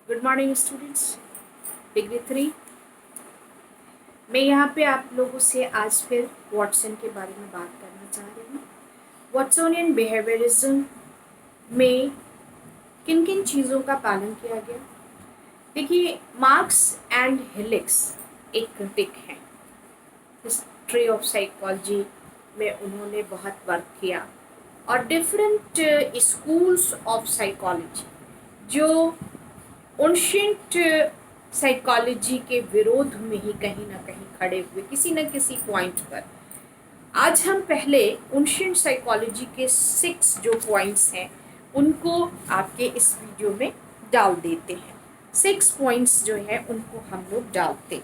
Good morning students. Degree 3 मैं यहाँ पे आप लोगों से आज फिर वाटसन के बारे में बात करना चाह रही हूँ। वाटसोनियन बिहेवियरिज्म में किन किन चीज़ों का पालन किया गया। देखिए, मार्क्स एंड हेलिक्स एक क्रिटिक हैं। हिस्ट्री ऑफ साइकोलॉजी में उन्होंने बहुत वर्क किया और डिफरेंट स्कूल्स ऑफ साइकोलॉजी जो एंशिएंट साइकोलॉजी के विरोध में ही कहीं ना कहीं खड़े हुए किसी न किसी पॉइंट पर। आज हम पहले एंशिएंट साइकोलॉजी के 6 जो पॉइंट्स हैं उनको आपके इस वीडियो में डाल देते हैं। 6 पॉइंट्स जो है उनको हम लोग डालते हैं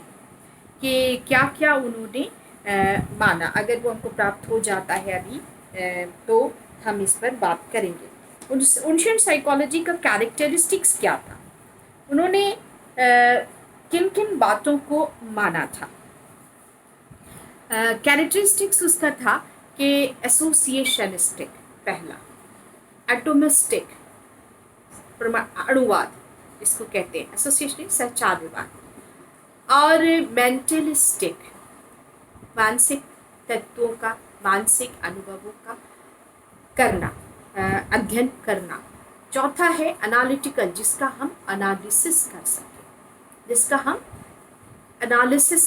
कि क्या क्या उन्होंने माना। अगर वो हमको प्राप्त हो जाता है अभी तो हम इस पर बात करेंगे। एंशिएंट साइकोलॉजी का कैरेक्टरिस्टिक्स क्या था, उन्होंने किन किन बातों को माना था। कैरेक्टरिस्टिक्स उसका था कि एसोसिएशनिस्टिक, पहला एटोमिस्टिक, अणुवाद इसको कहते हैं, एसोसिएशनिक सहचारवाद, और मेंटलिस्टिक, मानसिक तत्वों का, मानसिक अनुभवों का करना, अध्ययन करना। चौथा है एनालिटिकल, जिसका हम एनालिसिस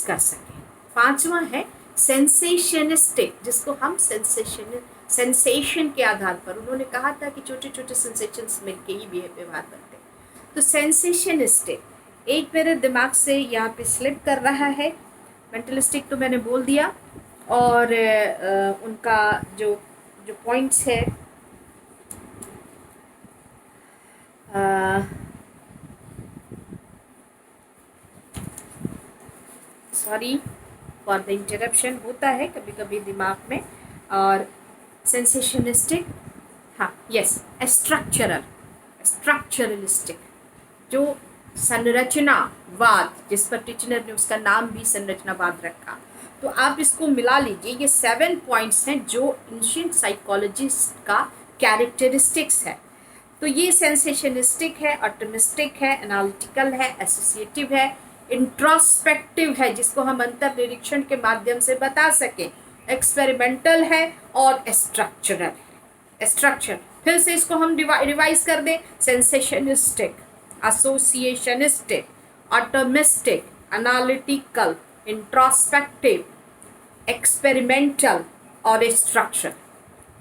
कर सकें। पांचवा है सेंसेशनिस्टिक, जिसको हम सेंसेशन के आधार पर, उन्होंने कहा था कि छोटे छोटे सेंसेशंस मिलके ही व्यवहार करते हैं। तो सेंसेशनिस्टिक एक मेरे दिमाग से यहाँ पे स्लिप कर रहा है। मेंटलिस्टिक तो मैंने बोल दिया, और उनका जो जो पॉइंट्स है, सॉरी फॉर द इंटरप्शन, होता है कभी कभी दिमाग में। और सेंसेशनिस्टिक, हाँ यस, स्ट्रक्चरलिस्टिक, जो संरचनावाद, जिस पर टिचनर ने उसका नाम भी संरचनावाद रखा। तो आप इसको मिला लीजिए, ये 7 पॉइंट्स हैं जो एंशिएंट साइकोलॉजिस्ट का कैरेक्टरिस्टिक्स है। तो ये सेंसेशनिस्टिक है, ऑप्टिमिस्टिक है, एनालिटिकल है, एसोसिएटिव है, इंट्रोस्पेक्टिव है, जिसको हम अंतर निरीक्षण के माध्यम से बता सकें, एक्सपेरिमेंटल है, और स्ट्रक्चरल है। स्ट्रक्चर फिर से इसको हम रिवाइज कर दें, सेंसेशनिस्टिक, एसोसिएशनिस्टिक, ऑप्टिमिस्टिक, एनालिटिकल, इंट्रोस्पेक्टिव, एक्सपेरिमेंटल और स्ट्रक्चर।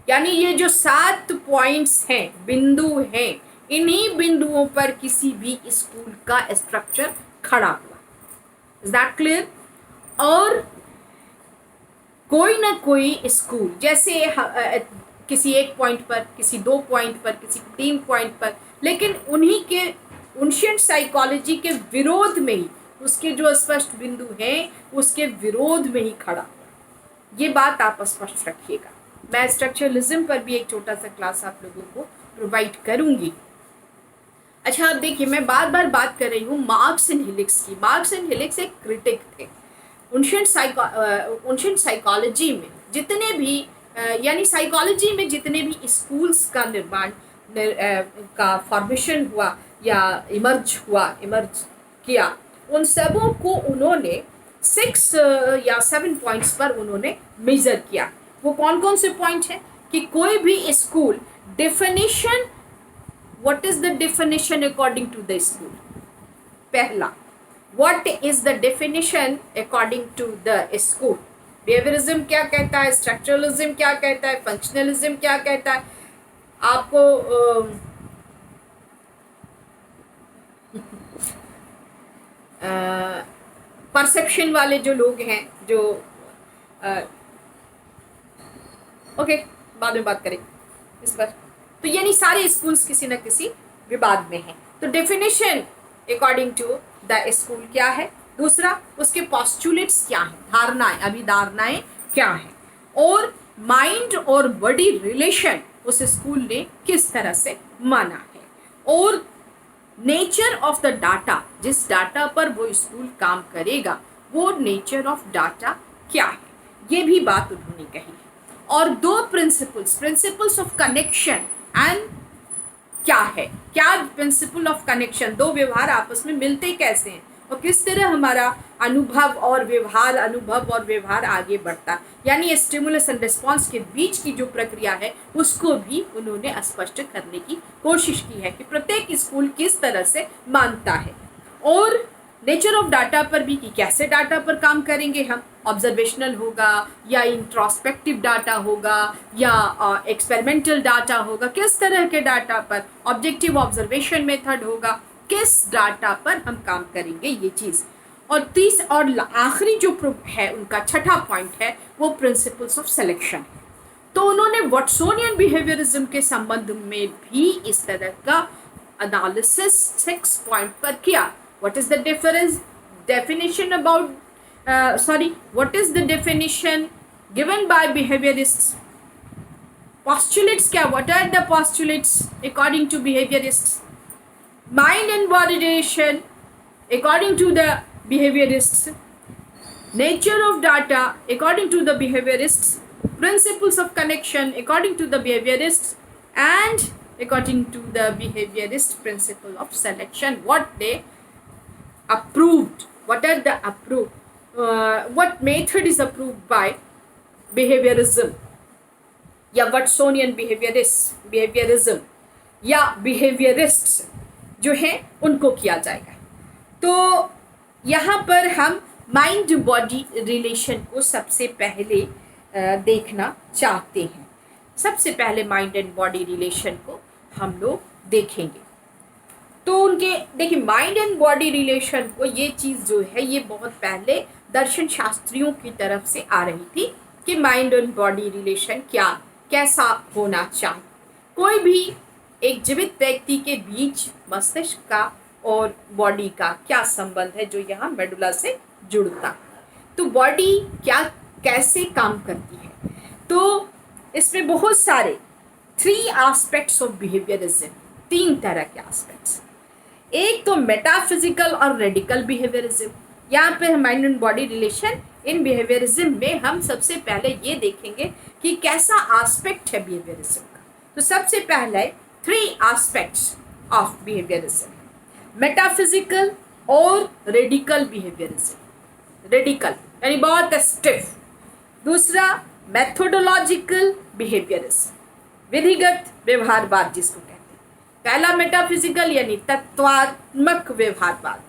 यानी ये जो 7 पॉइंट्स हैं, बिंदु हैं, इन्हीं बिंदुओं पर किसी भी स्कूल का स्ट्रक्चर खड़ा हुआ। Is that clear? और कोई ना कोई स्कूल, जैसे किसी एक पॉइंट पर, किसी 2 पॉइंट पर, किसी 3 पॉइंट पर, लेकिन उन्हीं के एंशिएंट साइकोलॉजी के विरोध में ही, उसके जो स्पष्ट बिंदु हैं उसके विरोध में ही खड़ा हुआ। ये बात आप स्पष्ट रखिएगा। मैं स्ट्रक्चरलिज्म पर भी एक छोटा सा क्लास आप लोगों को प्रोवाइड करूंगी। अच्छा, आप देखिए, मैं बार बार बात कर रही हूँ मार्क्स एंड हिलिक्स की। मार्क्स एंड हिलिक्स एक क्रिटिक थे एंशिएंट साइकोलॉजी में। जितने भी यानी साइकोलॉजी में जितने भी स्कूल्स का निर्माण का फॉर्मेशन हुआ या इमर्ज किया, उन सबों को उन्होंने 6 या 7 पॉइंट्स पर उन्होंने मेजर किया। वो कौन कौन से पॉइंट हैं कि कोई भी school definition, what is the definition according to the school. पहला, what is the definition according to the school. Behaviourism क्या कहता है, स्ट्रक्चरलिज्म क्या कहता है, फंक्शनलिज्म क्या कहता है। आपको परसेप्शन वाले जो लोग हैं, जो ओके, बाद में बात करें इस पर। तो यानी सारे स्कूल्स किसी न किसी विवाद में हैं। तो definition according to the school क्या है। दूसरा, उसके पॉस्टुलेट्स क्या हैं, धारणाएं, अभिधारणाएं क्या हैं, और माइंड और बॉडी रिलेशन उस स्कूल ने किस तरह से माना है, और नेचर ऑफ द डाटा, जिस डाटा पर वो स्कूल काम करेगा, वो नेचर ऑफ डाटा क्या है, ये भी बात उन्होंने कही है। और 2 प्रिंसिपल्स ऑफ कनेक्शन एंड क्या है, क्या प्रिंसिपल ऑफ कनेक्शन, दो व्यवहार आपस में मिलते कैसे हैं और किस तरह हमारा अनुभव और व्यवहार आगे बढ़ता है। यानी स्टिमुलस एंड रिस्पॉन्स के बीच की जो प्रक्रिया है उसको भी उन्होंने स्पष्ट करने की कोशिश की है कि प्रत्येक स्कूल किस तरह से मानता है। और नेचर ऑफ डाटा पर भी कि कैसे डाटा पर काम करेंगे हम, ऑब्जर्वेशनल होगा या इंट्रोस्पेक्टिव डाटा होगा या एक्सपेरिमेंटल डाटा होगा, किस तरह के डाटा पर, ऑब्जेक्टिव ऑब्जर्वेशन मेथड होगा, किस डाटा पर हम काम करेंगे ये चीज़। और आखिरी जो है उनका छठा पॉइंट है वो प्रिंसिपल्स ऑफ सिलेक्शन है। तो उन्होंने वॉटसोनियन बिहेवियरिज्म के संबंध में भी इस तरह का एनालिसिस 6 पॉइंट पर किया। What is the definition about what is the definition given by behaviorists? Postulates क्या, what are the postulates according to behaviorists? Mind and body relation according to the behaviorists, nature of data according to the behaviorists, principles of connection according to the behaviorists, and according to the behaviorist principle of selection, what they approved, what are the approved, what method is approved by behaviorism या वॉटसोनियन behaviorism या behaviorists जो है उनको किया जाएगा। तो यहाँ पर हम माइंड बॉडी रिलेशन को सबसे पहले देखना चाहते हैं। सबसे पहले माइंड एंड बॉडी रिलेशन को हम लोग देखेंगे। तो उनके देखिए माइंड एंड बॉडी रिलेशन को, ये चीज़ जो है ये बहुत पहले दर्शन शास्त्रियों की तरफ से आ रही थी कि माइंड एंड बॉडी रिलेशन कैसा होना चाहिए। कोई भी एक जीवित व्यक्ति के बीच मस्तिष्क का और बॉडी का क्या संबंध है जो यहाँ मेडुला से जुड़ता है। तो बॉडी कैसे काम करती है, तो इसमें बहुत सारे 3 एस्पेक्ट्स ऑफ बिहेवियरिज्म, 3 तरह के एस्पेक्ट्स। एक तो मेटाफिजिकल और रेडिकल बिहेवियरिज्म। यहाँ पे mind and body relation in behaviourism में हम सबसे पहले ये देखेंगे कि कैसा एस्पेक्ट है बिहेवियरिज्म का। तो सबसे पहले 3 एस्पेक्ट्स ऑफ बिहेवियरिज्म, मेटाफिजिकल और रेडिकल बिहेवियरिज्म। रेडिकल यानी बहुत स्टिफ। दूसरा मेथोडोलॉजिकल बिहेवियरिज्म, विधिगत व्यवहारवाद जिसको कहते हैं। पहला मेटाफिजिकल यानी तत्वात्मक व्यवहारवाद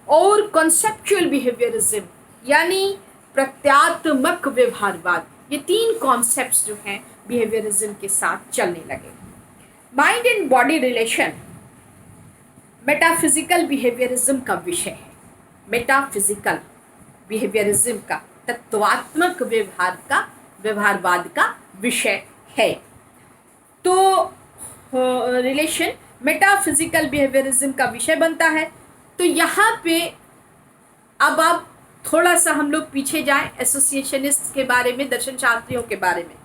और कॉन्सेप्चुअल बिहेवियरिज्म यानी प्रत्यात्मक व्यवहारवाद। ये 3 कॉन्सेप्ट्स जो हैं बिहेवियरिज्म के साथ चलने लगे। Mind and body relation metaphysical behaviourism का विषय है। मेटाफिजिकल बिहेवियरिज्म का, तत्वात्मक व्यवहारवाद का विषय है। तो रिलेशन मेटाफिजिकल बिहेवियरिज्म का विषय बनता है। तो यहाँ पे अब आप थोड़ा सा हम लोग पीछे जाएं एसोसिएशनिस्ट के बारे में, दर्शन शास्त्रियों के बारे में।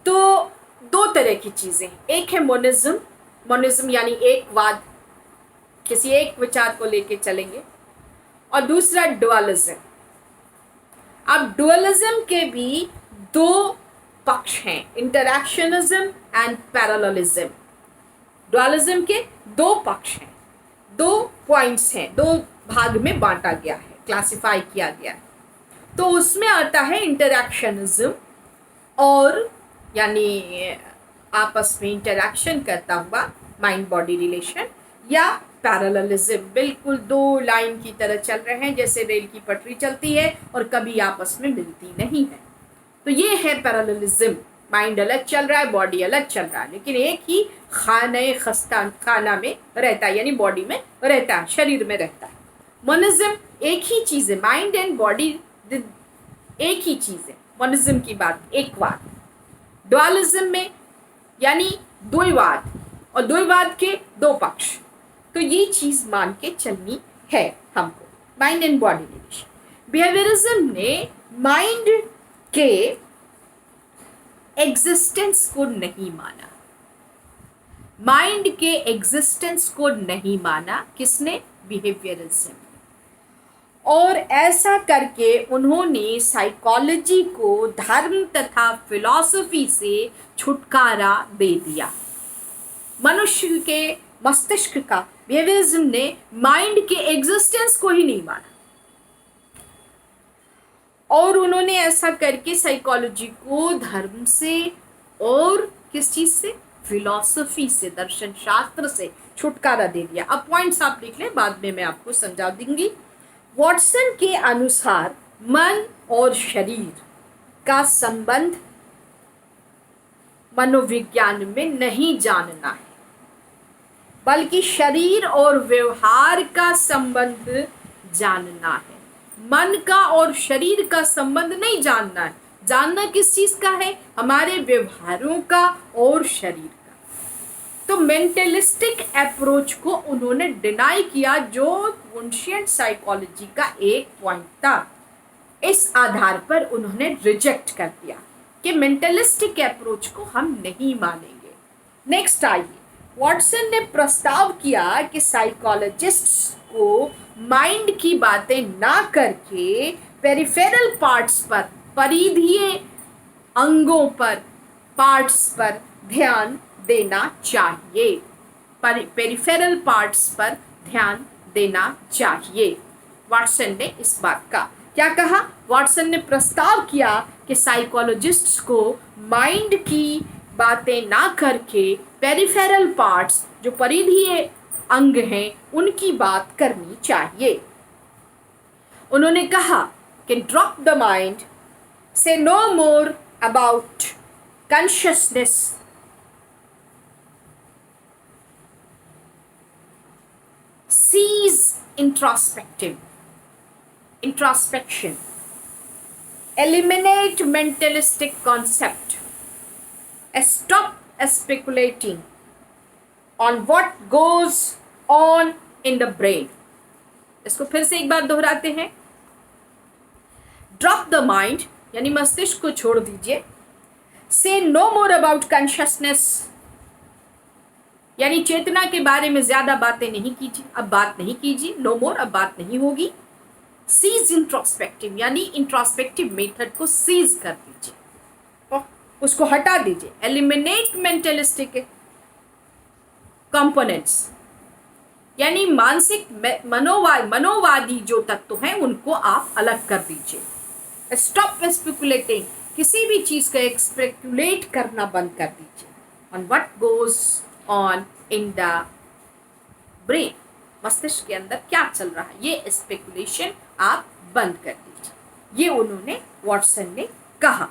तो 2 तरह की चीज़ें, एक है मोनिज्म यानी एकवाद, किसी एक विचार को लेके चलेंगे, और दूसरा डुअलिज्म। अब डुअलिज्म के भी 2 पक्ष हैं, इंटरैक्शनिज्म एंड पैरेललिज्म। डुअलिज्म के 2 पक्ष हैं, 2 पॉइंट्स हैं, 2 भाग में बांटा गया है, क्लासिफाई किया गया है। तो उसमें आता है इंटरैक्शनिज्म, और यानी आपस में इंटरैक्शन करता हुआ माइंड बॉडी रिलेशन, या पैरेललिज्म, बिल्कुल 2 लाइन की तरह चल रहे हैं, जैसे रेल की पटरी चलती है और कभी आपस में मिलती नहीं है। तो ये है पैरेललिज्म, माइंड अलग चल रहा है, बॉडी अलग चल रहा है, लेकिन एक ही खाना में रहता है, यानी बॉडी में रहता है, शरीर में रहता है। मोनिज्म एक ही चीज़ है, माइंड एंड बॉडी एक ही चीज़ है। मोनिज्म की बात एकवाद। डुअलिज्म में यानी द्वैवाद, और द्वैवाद के 2 पक्ष। तो ये चीज़ मान के चलनी है हमको, mind and body relation. Behaviourism ने माइंड के एग्जिस्टेंस को नहीं माना, माइंड के एग्जिस्टेंस को नहीं माना। किसने? बिहेवियरिज्म। और ऐसा करके उन्होंने साइकोलॉजी को धर्म तथा फिलॉसफी से छुटकारा दे दिया। मनुष्य के मस्तिष्क का, बिहेवियरिज्म ने माइंड के एग्जिस्टेंस को ही नहीं माना, और उन्होंने ऐसा करके साइकोलॉजी को धर्म से और किस चीज से, फिलॉसफी से, दर्शन शास्त्र से छुटकारा दे दिया। अब पॉइंट्स आप लिख लें, बाद में मैं आपको समझा दूंगी। वॉटसन के अनुसार मन और शरीर का संबंध मनोविज्ञान में नहीं जानना है, बल्कि शरीर और व्यवहार का संबंध जानना है। मन का और शरीर का संबंध नहीं जानना है, जानना किस चीज का है, हमारे व्यवहारों का और शरीर का। तो मेंटलिस्टिक अप्रोच को उन्होंने डिनाई किया, जो एंशिएंट साइकोलॉजी का एक पॉइंट था। इस आधार पर उन्होंने रिजेक्ट कर दिया कि मेंटलिस्टिक अप्रोच को हम नहीं मानेंगे। नेक्स्ट आइए, वॉटसन ने प्रस्ताव किया कि साइकोलॉजिस्ट्स को माइंड की बातें ना करके पेरिफेरल पार्ट्स पर, परिधीय अंगों पर, पार्ट्स पर ध्यान देना चाहिए। पेरिफेरल पार्ट्स पर ध्यान देना चाहिए। वॉटसन ने इस बात का क्या कहा, वॉटसन ने प्रस्ताव किया कि साइकोलॉजिस्ट्स को माइंड की बातें ना करके पेरिफेरल पार्ट्स, जो परिधीय अंग हैं, उनकी बात करनी चाहिए। उन्होंने कहा कि drop the mind, say no more about consciousness, cease introspection, eliminate mentalistic concept, stop speculating on what goes on in the brain। इसको फिर से एक बार दोहराते हैं। ड्रॉप द माइंड यानी मस्तिष्क को छोड़ दीजिए। से नो मोर अबाउट कॉन्शियसनेस यानी चेतना के बारे में ज्यादा बातें नहीं कीजिए, अब बात नहीं कीजिए, नो मोर, अब बात नहीं होगी। सीज इंट्रोस्पेक्टिव यानी इंट्रोस्पेक्टिव मेथड को सीज कर दीजिए, उसको हटा दीजिए। एलिमिनेट मेंटलिस्टिक कंपोनेंट्स यानी मानसिक मनोवादी जो तत्व हैं उनको आप अलग कर दीजिए। स्टॉप स्पेकुलेटिंग, किसी भी चीज का स्पेकुलेट करना बंद कर दीजिए। On what goes on in the brain, मस्तिष्क के अंदर क्या चल रहा है, ये स्पेकुलेशन आप बंद कर दीजिए। ये उन्होंने, वॉटसन ने कहा।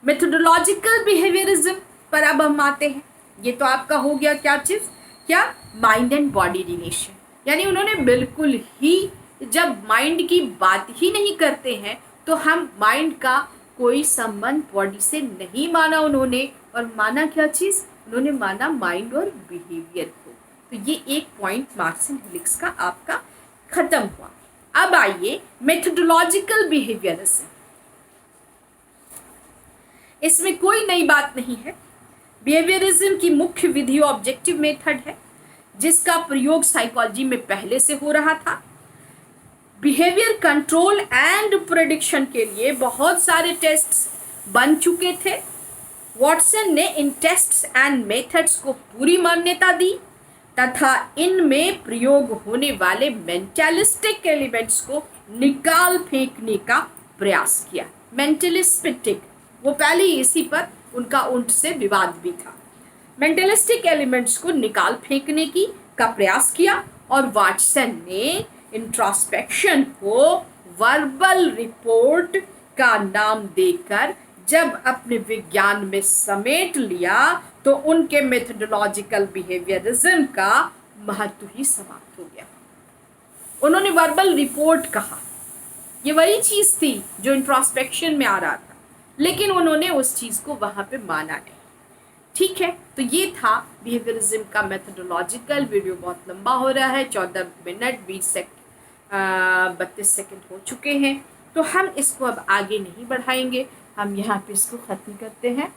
मेथोडोलॉजिकल बिहेवियरिज्म पर अब हम आते हैं। ये तो आपका हो गया क्या चीज, क्या, माइंड एंड बॉडी रिलेशन। यानी उन्होंने बिल्कुल ही, जब माइंड की बात ही नहीं करते हैं तो हम माइंड का कोई संबंध बॉडी से नहीं माना उन्होंने, और माना क्या चीज, उन्होंने माना माइंड और बिहेवियर को। तो ये एक पॉइंट मार्क्स एंड हेलिक्स का आपका खत्म हुआ। अब आइए मेथोडोलॉजिकल बिहेवियरिज्म। इसमें कोई नई बात नहीं है। बिहेवियरिज्म की मुख्य विधि ऑब्जेक्टिव मेथड है, जिसका प्रयोग साइकोलॉजी में पहले से हो रहा था। बिहेवियर कंट्रोल एंड प्रेडिक्शन के लिए बहुत सारे टेस्ट्स बन चुके थे। वॉटसन ने इन टेस्ट्स एंड मेथड्स को पूरी मान्यता दी तथा इनमें प्रयोग होने वाले मेंटलिस्टिक एलिमेंट्स को निकाल फेंकने का प्रयास किया। मेंटलिस्टिक, वो पहले इसी पर उनका उनसे विवाद भी था। मेंटलिस्टिक एलिमेंट्स को निकाल फेंकने का प्रयास किया, और वॉटसन ने इंट्रोस्पेक्शन को वर्बल रिपोर्ट का नाम देकर जब अपने विज्ञान में समेट लिया तो उनके मेथोडोलॉजिकल बिहेवियरिज्म का महत्व ही समाप्त हो गया। उन्होंने वर्बल रिपोर्ट कहा, ये वही चीज थी जो इंट्रोस्पेक्शन में आ रहा था, लेकिन उन्होंने उस चीज को वहां पे माना नहीं। ठीक है, तो ये था बिहेवियरिज्म का मेथोडोलॉजिकल। वीडियो बहुत लंबा हो रहा है, 14 मिनट 32 सेकंड हो चुके हैं, तो हम इसको अब आगे नहीं बढ़ाएंगे, हम यहाँ पे इसको ख़त्म करते हैं।